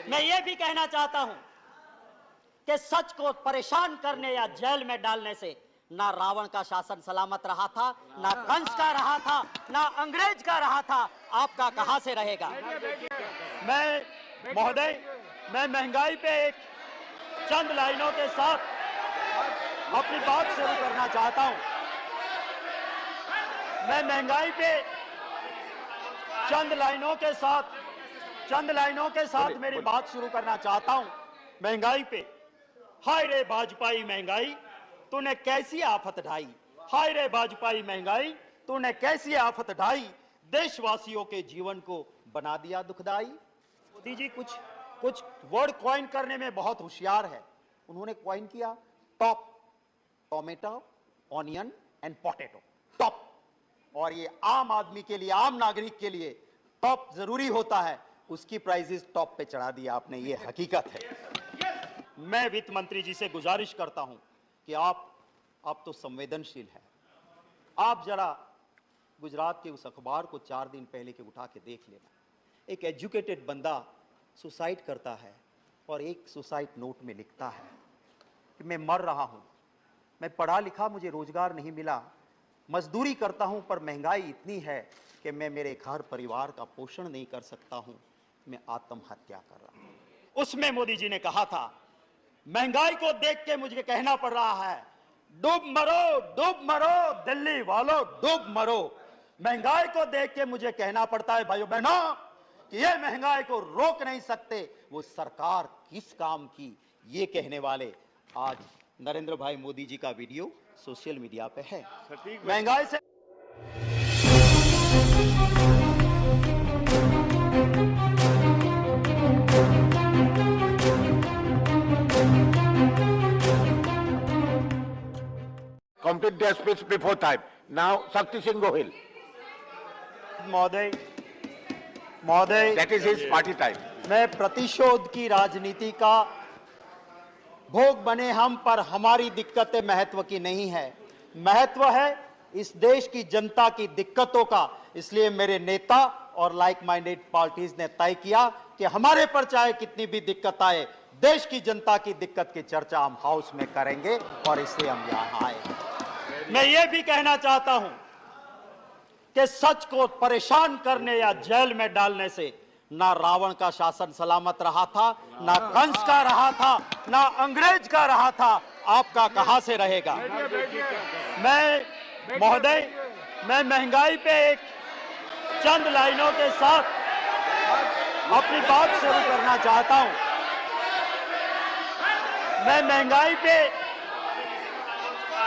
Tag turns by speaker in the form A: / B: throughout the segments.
A: मैं ये भी कहना चाहता हूं कि सच को परेशान करने या जेल में डालने से ना रावण का शासन सलामत रहा था, ना कंस का रहा था, ना अंग्रेज का रहा था। आपका कहां से रहेगा?
B: मैं महोदय, मैं महंगाई पे एक चंद लाइनों के साथ अपनी बात शुरू करना चाहता हूं। मैं महंगाई पे चंद लाइनों के साथ मेरी बात शुरू करना चाहता हूं। महंगाई पे, हाय रे भाजपाई महंगाई, तूने कैसी आफत ढाई। हाय रे भाजपाई महंगाई, तूने कैसी आफत ढाई, देशवासियों के जीवन को बना दिया दुखदाई। मोदी जी कुछ वर्ड कॉइन करने में बहुत होशियार है। उन्होंने कॉइन किया top, tomato, onion and potato, top. और ये आम आदमी के लिए, आम नागरिक के लिए टॉप जरूरी होता है, उसकी प्राइसेस टॉप पे चढ़ा दिया आपने, ये हकीकत है। मैं वित्त मंत्री जी से गुजारिश करता हूं कि आप तो संवेदनशील हैं, आप जरा गुजरात के उस अखबार को 4 दिन पहले के उठा के देख लेना। एक एजुकेटेड बंदा सुसाइड करता है और एक सुसाइड नोट में लिखता है कि मैं मर रहा हूं, मैं पढ़ा लिखा, मुझे रोजगार नहीं मिला, मजदूरी करता हूं, पर महंगाई इतनी है कि मैं मेरे घर परिवार का पोषण नहीं कर सकता हूं, मैं आत्महत्या कर रहा हूं। उसमें मोदी जी ने कहा था, महंगाई को देख के मुझे कहना पड़ रहा है, डूब मरो दिल्ली वालों, डूब मरो। महंगाई को देख के मुझे कहना पड़ता है भाइयों बहनों कि ये महंगाई को रोक नहीं सकते, वो सरकार किस काम की। ये कहने वाले आज नरेंद्र भाई मोदी जी का वीडियो सोशल मीडिया पे है। महंगाई से
C: complete their speech before time. Now, Shakti Singh Gohil.
B: महोदय,
C: That is his party time.
B: मैं प्रतिशोध की राजनीति का भोग बने हम, पर हमारी दिक्कतें महत्व की नहीं है, महत्व है इस देश की जनता की दिक्कतों का। इसलिए मेरे नेता और लाइक माइंडेड पार्टीज ने तय किया कि हमारे पर चाहे कितनी भी दिक्कत आए, देश की जनता की दिक्कत की चर्चा हम हाउस में करेंगे, और इसलिए हम यहां आए। मैं ये भी कहना चाहता हूं कि सच को परेशान करने या जेल में डालने से ना रावण का शासन सलामत रहा था, ना कंस का रहा था, ना अंग्रेज का रहा था। आपका कहां से रहेगा? मैं महोदय, मैं महंगाई पे एक चंद लाइनों के साथ अपनी बात शुरू करना चाहता हूं। मैं महंगाई पे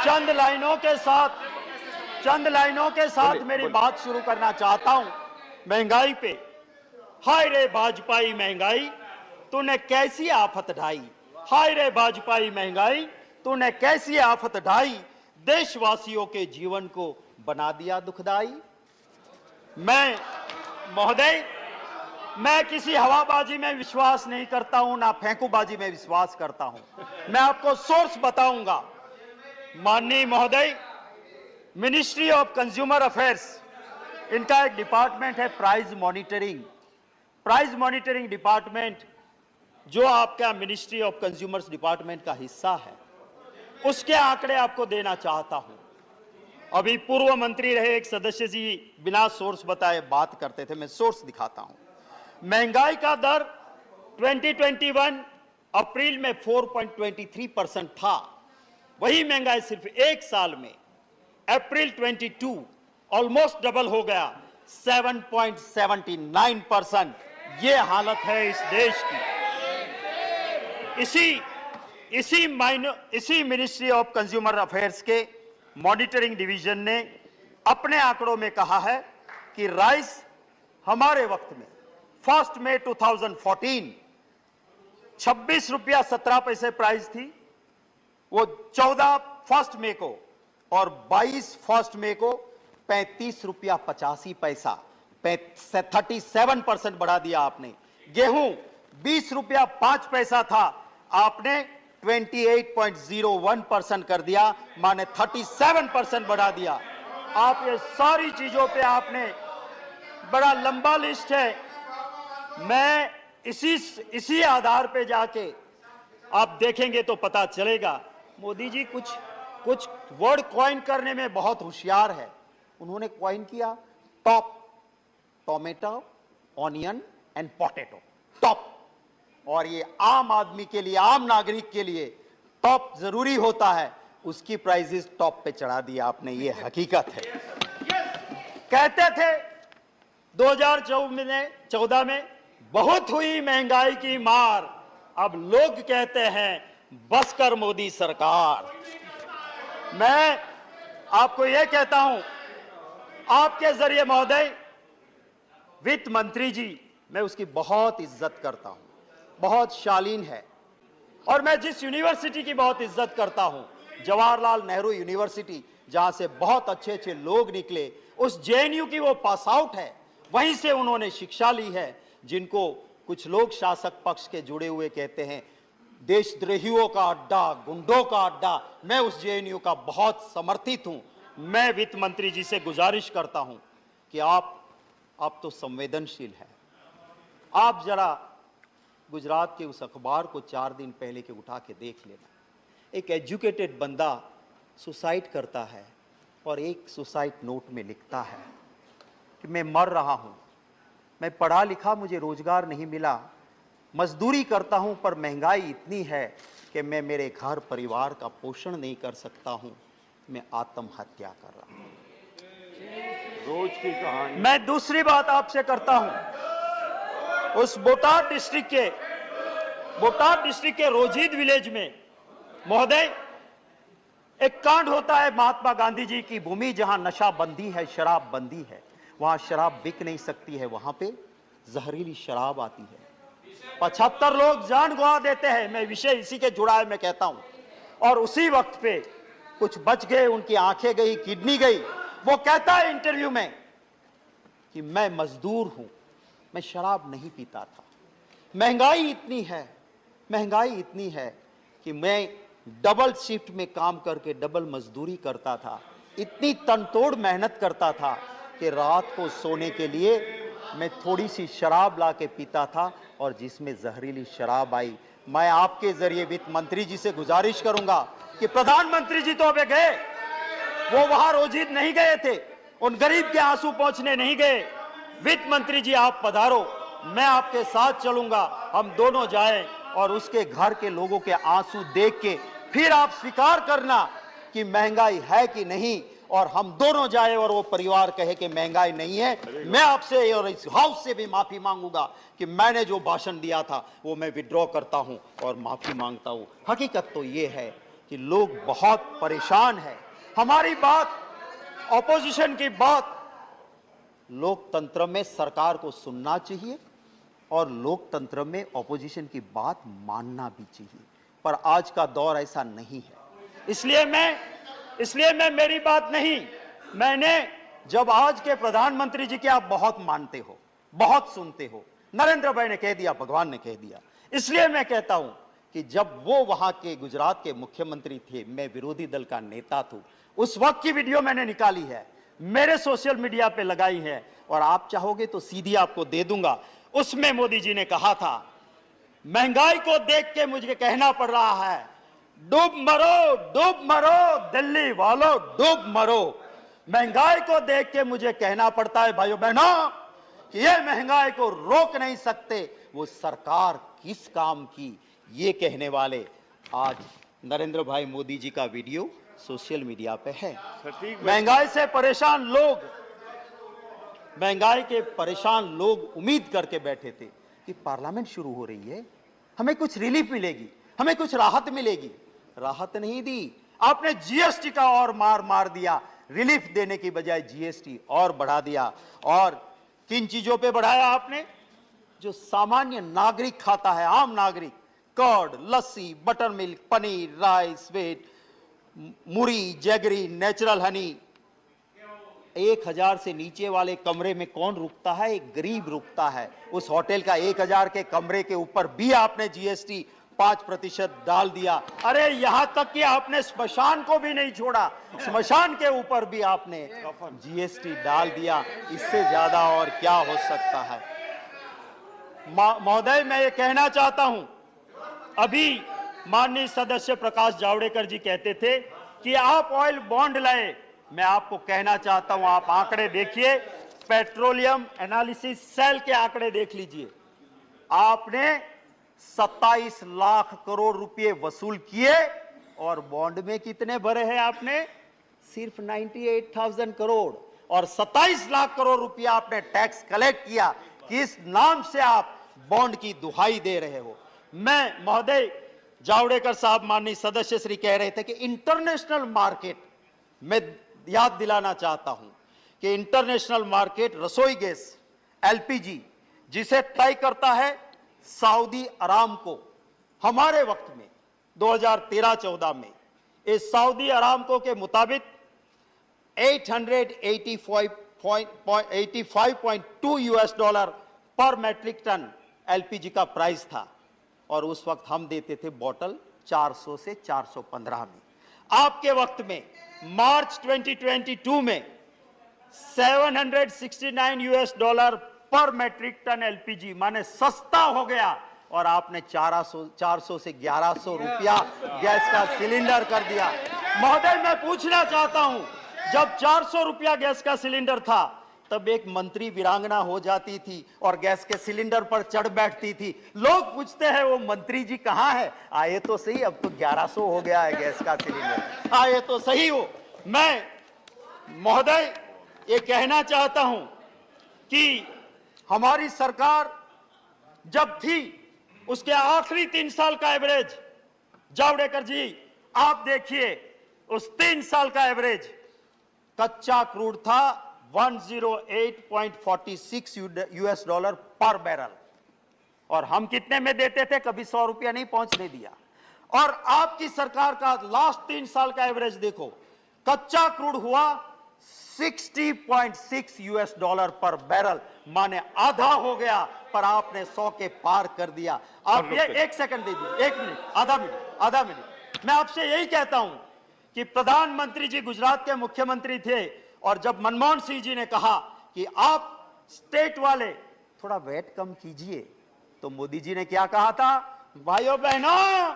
B: चंद लाइनों के साथ मेरी बात शुरू करना चाहता हूं। महंगाई पे, हाय रे भाजपाई महंगाई, तूने कैसी आफत ढाई। हाय रे भाजपाई महंगाई, तूने कैसी आफत ढाई, देशवासियों के जीवन को बना दिया दुखदाई। मैं महोदय, मैं किसी हवाबाजी में विश्वास नहीं करता हूं, ना फेंकूबाजी में विश्वास करता हूं। मैं आपको सोर्स बताऊंगा। माननीय महोदय, मिनिस्ट्री ऑफ कंज्यूमर अफेयर्स, इनका एक डिपार्टमेंट है प्राइस मॉनिटरिंग डिपार्टमेंट, जो आपका मिनिस्ट्री ऑफ कंज्यूमर्स डिपार्टमेंट का हिस्सा है, उसके आंकड़े आपको देना चाहता हूं। अभी पूर्व मंत्री रहे एक सदस्य जी बिना सोर्स बताए बात करते थे, मैं सोर्स दिखाता हूं। महंगाई का दर 2021 अप्रैल में 4.23% था, वही महंगाई सिर्फ एक साल में अप्रैल 22 ऑलमोस्ट डबल हो गया, 7.79%। ये हालत है इस देश की। इसी मिनिस्ट्री ऑफ कंज्यूमर अफेयर्स के मॉनिटरिंग डिवीजन ने अपने आंकड़ों में कहा है कि राइस हमारे वक्त में 1 मई 2014 ₹26.17 प्राइस थी, वो 14 1 मई को और 22 1 मई को ₹35.85, 37% बढ़ा दिया आपने। गेहूं ₹20.05 था, आपने 28.01% कर दिया, माने 37% बढ़ा दिया। आप ये सारी चीजों पे आपने, बड़ा लंबा लिस्ट है। इसी आधार पे जाके आप देखेंगे तो पता चलेगा। मोदी जी कुछ वर्ड कॉइन करने में बहुत होशियार है। उन्होंने कॉइन किया top, tomato, onion and potato, top. और ये आम आदमी के लिए, आम नागरिक के लिए टॉप जरूरी होता है, उसकी प्राइसेस टॉप पे चढ़ा दिया आपने, ये हकीकत है। कहते थे 2014 में बहुत हुई महंगाई की मार, अब लोग कहते हैं बस कर मोदी सरकार। मैं आपको यह कहता हूं, आपके जरिए महोदय, वित्त मंत्री जी, मैं उसकी बहुत इज्जत करता हूं, बहुत शालीन है। और मैं जिस यूनिवर्सिटी की बहुत इज्जत करता हूं, जवाहरलाल नेहरू यूनिवर्सिटी, जहां से बहुत अच्छे अच्छे लोग निकले, उस जेएनयू की वो पास आउट है, वहीं से उन्होंने शिक्षा ली है। जिनको कुछ लोग शासक पक्ष के जुड़े हुए कहते हैं देशद्रोहियों का अड्डा, गुंडों का अड्डा, मैं उस जेएनयू का बहुत समर्थित हूं। मैं वित्त मंत्री जी से गुजारिश करता हूं कि आप तो संवेदनशील हैं, आप जरा गुजरात के उस अखबार को 4 दिन पहले के उठा के देख लेना। एक एजुकेटेड बंदा सुसाइड करता है और एक सुसाइड नोट में लिखता है कि मैं मर रहा हूं, मैं पढ़ा लिखा, मुझे रोजगार नहीं मिला, मजदूरी करता हूं, पर महंगाई इतनी है कि मैं मेरे घर परिवार का पोषण नहीं कर सकता हूं, मैं आत्महत्या कर रहा हूं।
C: रोज की कहानी।
B: मैं दूसरी बात आपसे करता हूं, उस बोटाड डिस्ट्रिक्ट के रोजीद विलेज में महोदय एक कांड होता है। महात्मा गांधी जी की भूमि, जहां नशा बंदी है, शराब बंदी है, वहां शराब बिक नहीं सकती है, वहां पे जहरीली शराब आती है, 75 लोग जान गंवा देते हैं। मैं विषय इसी के जुड़ा है, मैं कहता हूं। और उसी वक्त पे कुछ बच गए, उनकी आंखें गई, किडनी गई। वो कहता है इंटरव्यू में कि मैं मजदूर हूं, मैं शराब नहीं पीता था, महंगाई इतनी है कि मैं डबल शिफ्ट में काम करके डबल मजदूरी करता था, इतनी तनतोड़ मेहनत करता था कि रात को सोने के लिए मैं थोड़ी सी शराब ला के पीता था, और जिसमें जहरीली शराब आई। मैं आपके जरिए वित्त मंत्री जी से गुजारिश करूंगा कि प्रधानमंत्री जी तो अबे गए, वो वहां रोजीद नहीं गए थे, उन गरीब के आंसू पहुंचने नहीं गए। वित्त मंत्री जी आप पधारो, मैं आपके साथ चलूंगा, हम दोनों जाएं और उसके घर के लोगों के आंसू देख के फिर आप स्वीकार करना कि महंगाई है कि नहीं, और हम दोनों जाए और वो परिवार कहे कि महंगाई नहीं है। मैं आपसे और इस हाउस से भी माफी मांगूंगा कि मैंने जो भाषण दिया था वो मैं विड्रॉ करता हूं और माफी मांगता हूं। हकीकत तो ये है कि लोग बहुत परेशान हैं। हमारी बात, ऑपोजिशन की बात, लोकतंत्र में सरकार को सुनना चाहिए और लोकतंत्र में ऑपोजिशन की बात मानना भी चाहिए, पर आज का दौर ऐसा नहीं है। इसलिए मैं मेरी बात नहीं, मैंने जब आज के प्रधानमंत्री जी की आप बहुत मानते हो, बहुत सुनते हो, नरेंद्र भाई ने कह दिया, भगवान ने कह दिया, इसलिए मैं कहता हूं कि जब वो वहां के गुजरात के मुख्यमंत्री थे, मैं विरोधी दल का नेता था, उस वक्त की वीडियो मैंने निकाली है, मेरे सोशल मीडिया पे लगाई है, और आप चाहोगे तो सीधी आपको दे दूंगा। उसमें मोदी जी ने कहा था, महंगाई को देख के मुझे कहना पड़ रहा है, डूब मरो दिल्ली वालों, डूब मरो। महंगाई को देख के मुझे कहना पड़ता है भाइयों बहनों कि ये महंगाई को रोक नहीं सकते, वो सरकार किस काम की, ये कहने वाले आज नरेंद्र भाई मोदी जी का वीडियो सोशल मीडिया पे है। महंगाई से परेशान लोग उम्मीद करके बैठे थे कि पार्लियामेंट शुरू हो रही है, हमें कुछ रिलीफ मिलेगी, हमें कुछ राहत मिलेगी। राहत नहीं दी, आपने जीएसटी का और मार दिया, रिलीफ देने की बजाय जीएसटी और बढ़ा दिया। और किन चीजों पे बढ़ाया आपने? जो सामान्य नागरिक खाता है, आम नागरिक, curd, lassi, buttermilk, paneer, rice, sweet, मुरी, जैगरी, नेचुरल हनी। 1000 से नीचे वाले कमरे में कौन रुकता है? एक गरीब रुकता है। उस होटल का 1000 के कमरे के ऊपर भी आपने जीएसटी 5% डाल दिया। अरे यहां तक कि आपने स्मशान को भी नहीं छोड़ा, स्मशान के ऊपर भी आपने जीएसटी डाल दिया। इससे ज्यादा और क्या हो सकता है? महोदय, मैं ये कहना चाहता हूं, अभी माननीय सदस्य प्रकाश जावड़ेकर जी कहते थे कि आप ऑयल बॉन्ड लाए। मैं आपको कहना चाहता हूं, आप आंकड़े देखिए, पेट्रोलियम एनालिसिस सेल के आंकड़े देख लीजिए। आपने 27 लाख करोड़ रुपए वसूल किए और बॉन्ड में कितने भरे हैं आपने? सिर्फ 98,000 करोड़। और 27 लाख करोड़ रुपया आपने टैक्स कलेक्ट किया। किस नाम से आप बॉन्ड की दुहाई दे रहे हो? मैं महोदय जावड़ेकर साहब, माननीय सदस्य श्री कह रहे थे कि इंटरनेशनल मार्केट, मैं याद दिलाना चाहता हूं कि इंटरनेशनल मार्केट रसोई गैस एलपीजी जिसे तय करता है सऊदी अरामको, हमारे वक्त में 2013-14 में इस सऊदी अरामको के मुताबिक 885.2 यूएस डॉलर पर मैट्रिक टन एलपीजी का प्राइस था और उस वक्त हम देते थे बॉटल 400 से 415 में। आपके वक्त में मार्च 2022 में 769 यूएस डॉलर पर मैट्रिक टन एलपीजी, माने सस्ता हो गया और आपने 400 से 1100 रुपया गैस का सिलेंडर कर दिया। महोदय, मैं पूछना चाहता हूं, जब 400 रुपया गैस का सिलेंडर था तब एक मंत्री वीरांगना हो जाती थी और गैस के सिलेंडर पर चढ़ बैठती थी। लोग पूछते हैं वो मंत्री जी कहां है? आए तो सही, अब तो 1100 हो गया है गैस का सिलेंडर, आए तो सही हो। मैं महोदय ये कहना चाहता हूं कि हमारी सरकार जब थी उसके आखिरी 3 साल का एवरेज, जावड़ेकर जी आप देखिए, उस 3 साल का एवरेज कच्चा क्रूड था 108.46 यूएस डॉलर पर बैरल और हम कितने में देते थे? कभी 100 रुपया नहीं पहुंचने दिया। और आपकी सरकार का लास्ट 3 साल का एवरेज देखो, कच्चा क्रूड हुआ 60.6 यूएस डॉलर पर बैरल, माने आधा हो गया, पर आपने 100 के पार कर दिया। आप ये एक सेकंड दे दीजिए, 1 मिनट, आधा मिनट। मैं आपसे यही कहता हूं कि प्रधानमंत्री जी गुजरात के मुख्यमंत्री थे और जब मनमोहन सिंह जी ने कहा कि आप स्टेट वाले थोड़ा वेट कम कीजिए, तो मोदी जी ने क्या कहा था? भाइयों बहनों,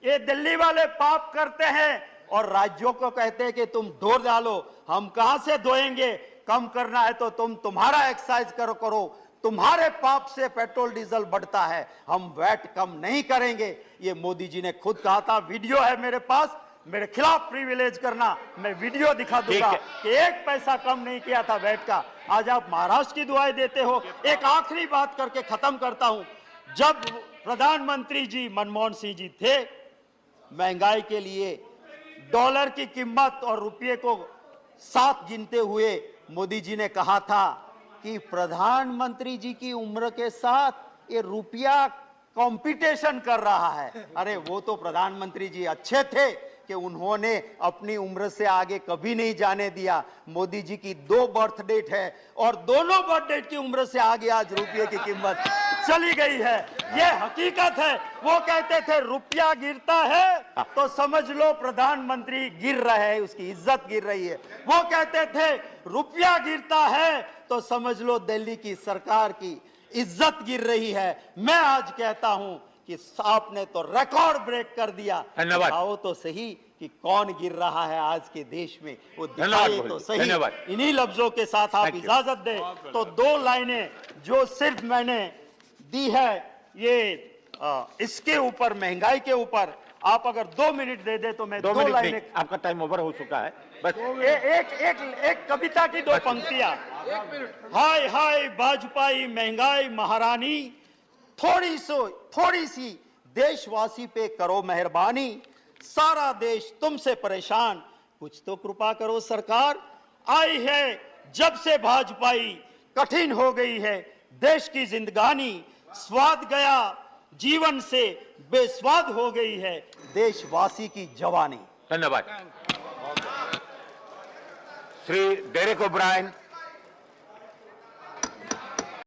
B: ये दिल्ली वाले पाप करते हैं और राज्यों को कहते हैं कि तुम ढो डालो। हम कहां से धोएंगे? कम करना है तो तुम्हारा एक्सरसाइज करो, तुम्हारे पाप से पेट्रोल डीजल बढ़ता है, हम वैट कम नहीं करेंगे। ये मोदी जी ने खुद कहा था, वीडियो है मेरे पास, मेरे खिलाफ प्रिविलेज करना, मैं वीडियो दिखा दूंगा कि 1 पैसा कम नहीं किया था वैट का। आज आप महाराष्ट्र की दुआएं देते हो। एक आखिरी बात करके खत्म करता हूं, जब प्रधानमंत्री जी मनमोहन सिंह जी थे, महंगाई के लिए डॉलर की कीमत और रुपये को साथ गिनते हुए मोदी जी ने कहा था कि प्रधानमंत्री जी की उम्र के साथ ये रुपया कंपटीशन कर रहा है। अरे वो तो प्रधानमंत्री जी अच्छे थे कि उन्होंने अपनी उम्र से आगे कभी नहीं जाने दिया। मोदी जी की 2 बर्थ डेट है और दोनों बर्थ डेट की उम्र से आगे आज रुपये की कीमत चली गई है। ये हकीकत है। वो कहते थे रुपया गिरता है तो समझ लो प्रधानमंत्री गिर रहे हैं, उसकी इज्जत गिर रही है। वो कहते थे रुपया गिरता है तो समझ लो दिल्ली की सरकार की इज्जत गिर रही है। मैं आज कहता हूं कि आपने तो रिकॉर्ड ब्रेक कर दिया। दिखाओ तो सही कि कौन गिर रहा है आज के देश में, वो दिखाइए तो सही। इन्हीं लफ्जों के साथ आप इजाजत दें तो 2 लाइनें जो सिर्फ मैंने दी है ये इसके ऊपर, महंगाई के ऊपर, आप अगर 2 मिनट दे दे तो मैं 2 लाइनें।
C: आपका टाइम ओवर हो चुका है, बस
B: एक कविता की 2 पंक्तियां। हाय हाय वाजपेयी महंगाई महारानी, थोड़ी सी देशवासी पे करो मेहरबानी, सारा देश तुमसे परेशान, कुछ तो कृपा करो सरकार। आई है जब से भाजपाई, कठिन हो गई है देश की जिंदगानी, स्वाद गया जीवन से बेस्वाद हो गई है देशवासी की जवानी।
C: धन्यवाद। Shri Derek O'Brien.